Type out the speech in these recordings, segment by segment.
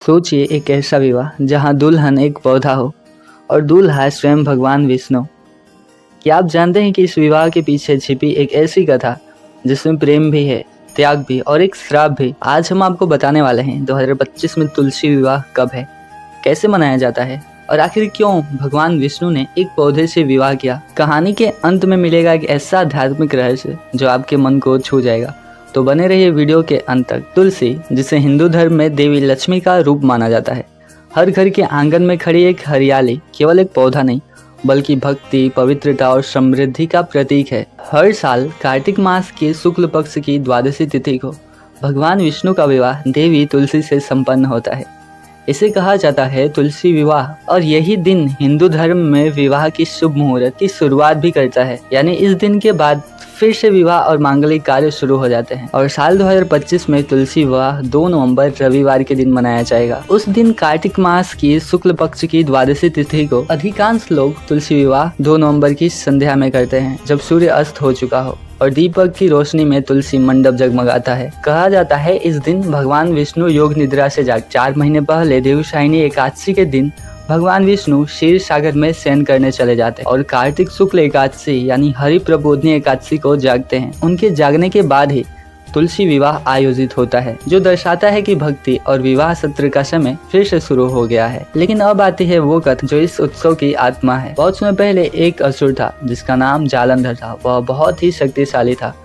सोचिए एक ऐसा विवाह जहां दुल्हन एक पौधा हो और दूल्हा स्वयं भगवान विष्णु। क्या आप जानते हैं कि इस विवाह के पीछे छिपी एक ऐसी कथा जिसमें प्रेम भी है, त्याग भी और एक श्राप भी। आज हम आपको बताने वाले हैं 2025 में तुलसी विवाह कब है, कैसे मनाया जाता है और आखिर क्यों भगवान विष्णु ने एक पौधे से विवाह किया। कहानी के अंत में मिलेगा एक ऐसा आध्यात्मिक रहस्य जो आपके मन को छू जाएगा, तो बने रहिए वीडियो के अंत तक। तुलसी, जिसे हिंदू धर्म में देवी लक्ष्मी का रूप माना जाता है, हर घर के आंगन में खड़ी एक हरियाली केवल एक पौधा नहीं बल्कि भक्ति, पवित्रता और समृद्धि का प्रतीक है। हर साल कार्तिक मास के शुक्ल पक्ष की द्वादशी तिथि को भगवान विष्णु का विवाह देवी तुलसी से संपन्न होता है। इसे कहा जाता है तुलसी विवाह, और यही दिन हिंदू धर्म में विवाह की शुभ मुहूर्त की शुरुआत भी करता है। यानी इस दिन के बाद फिर से विवाह और मांगलिक कार्य शुरू हो जाते हैं। और साल 2025 में तुलसी विवाह 2 नवंबर रविवार के दिन मनाया जाएगा। उस दिन कार्तिक मास की शुक्ल पक्ष की द्वादशी तिथि को अधिकांश लोग तुलसी विवाह 2 नवंबर की संध्या में करते हैं, जब सूर्य अस्त हो चुका हो और दीपक की रोशनी में तुलसी मंडप जगमगाता है। कहा जाता है इस दिन भगवान विष्णु योग निद्रा से जाग 4 महीने पहले देवशायनी एकादशी के दिन भगवान विष्णु क्षीर सागर में शयन करने चले जाते हैं और कार्तिक शुक्ल एकादशी यानी हरि प्रबोधनी एकादशी को जागते हैं। उनके जागने के बाद ही तुलसी विवाह आयोजित होता है, जो दर्शाता है कि भक्ति और विवाह सत्र का समय फिर से शुरू हो गया है। लेकिन अब आती है वो कथा जो इस उत्सव की आत्मा है। बहुत समय पहले एक असुर था जिसका नाम जालंधर था। वह बहुत ही शक्तिशाली था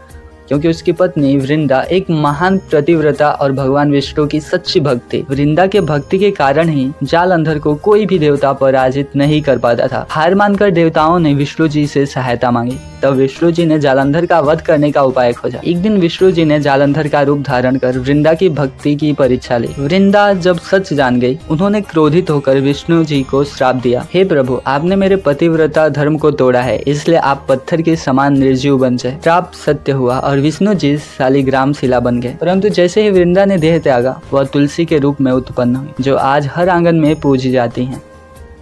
क्योंकि उसकी पत्नी वृंदा एक महान प्रतिव्रता और भगवान विष्णु की सच्ची भक्त थी। वृंदा के भक्ति के कारण ही जालंधर को कोई भी देवता पराजित नहीं कर पाता था। हार मानकर देवताओं ने विष्णु जी से सहायता मांगी। तब विष्णु जी ने जालंधर का वध करने का उपाय खोजा। एक दिन विष्णु जी ने जालंधर का रूप धारण कर वृंदा की भक्ति की परीक्षा ली। वृंदा जब सच जान गई, उन्होंने क्रोधित होकर विष्णु जी को श्राप दिया, हे प्रभु, आपने मेरे पतिव्रता धर्म को तोड़ा है, इसलिए आप पत्थर के समान निर्जीव बन जाए। श्राप सत्य हुआ और विष्णु जी शालिग्राम शिला बन गए। परंतु जैसे ही वृंदा ने देह त्यागा, वह तुलसी के रूप में उत्पन्न हुई, जो आज हर आंगन में पूजी जाती हैं।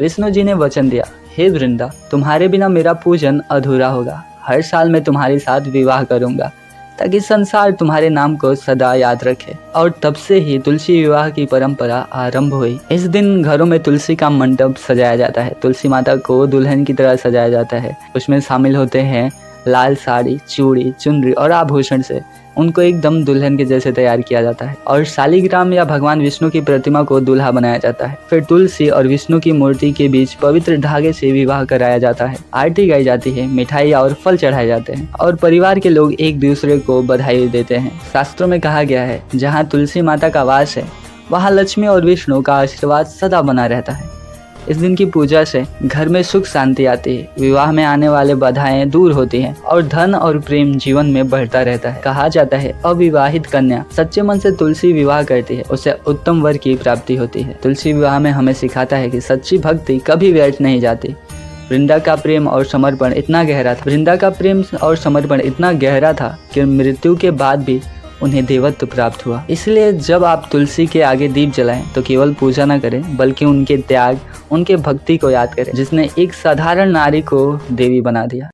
विष्णु जी ने वचन दिया, हे वृंदा, तुम्हारे बिना मेरा पूजन अधूरा होगा। हर साल मैं तुम्हारे साथ विवाह करूंगा ताकि संसार तुम्हारे नाम को सदा याद रखे। और तब से ही तुलसी विवाह की परंपरा आरंभ हुई। इस दिन घरों में तुलसी का मंडप सजाया जाता है। तुलसी माता को दुल्हन की तरह सजाया जाता है। उसमें शामिल होते हैं लाल साड़ी, चूड़ी, चुनरी और आभूषण से उनको एकदम दुल्हन के जैसे तैयार किया जाता है। और शालिग्राम या भगवान विष्णु की प्रतिमा को दूल्हा बनाया जाता है। फिर तुलसी और विष्णु की मूर्ति के बीच पवित्र धागे से विवाह कराया जाता है। आरती गाई जाती है, मिठाई और फल चढ़ाए जाते हैं और परिवार के लोग एक दूसरे को बधाई देते हैं। शास्त्रों में कहा गया है, जहाँ तुलसी माता का वास है वहाँ लक्ष्मी और विष्णु का आशीर्वाद सदा बना रहता है। इस दिन की पूजा से घर में सुख शांति आती है, विवाह में आने वाले बाधाएं दूर होती हैं और धन और प्रेम जीवन में बढ़ता रहता है। कहा जाता है अविवाहित कन्या सच्चे मन से तुलसी विवाह करती है, उसे उत्तम वर की प्राप्ति होती है। तुलसी विवाह में हमें सिखाता है कि सच्ची भक्ति कभी व्यर्थ नहीं जाती। वृंदा का प्रेम और समर्पण इतना गहरा था कि मृत्यु के बाद भी उन्हें देवत्व प्राप्त हुआ। इसलिए जब आप तुलसी के आगे दीप जलाएं तो केवल पूजा न करें बल्कि उनके त्याग, उनके भक्ति को याद करें, जिसने एक साधारण नारी को देवी बना दिया।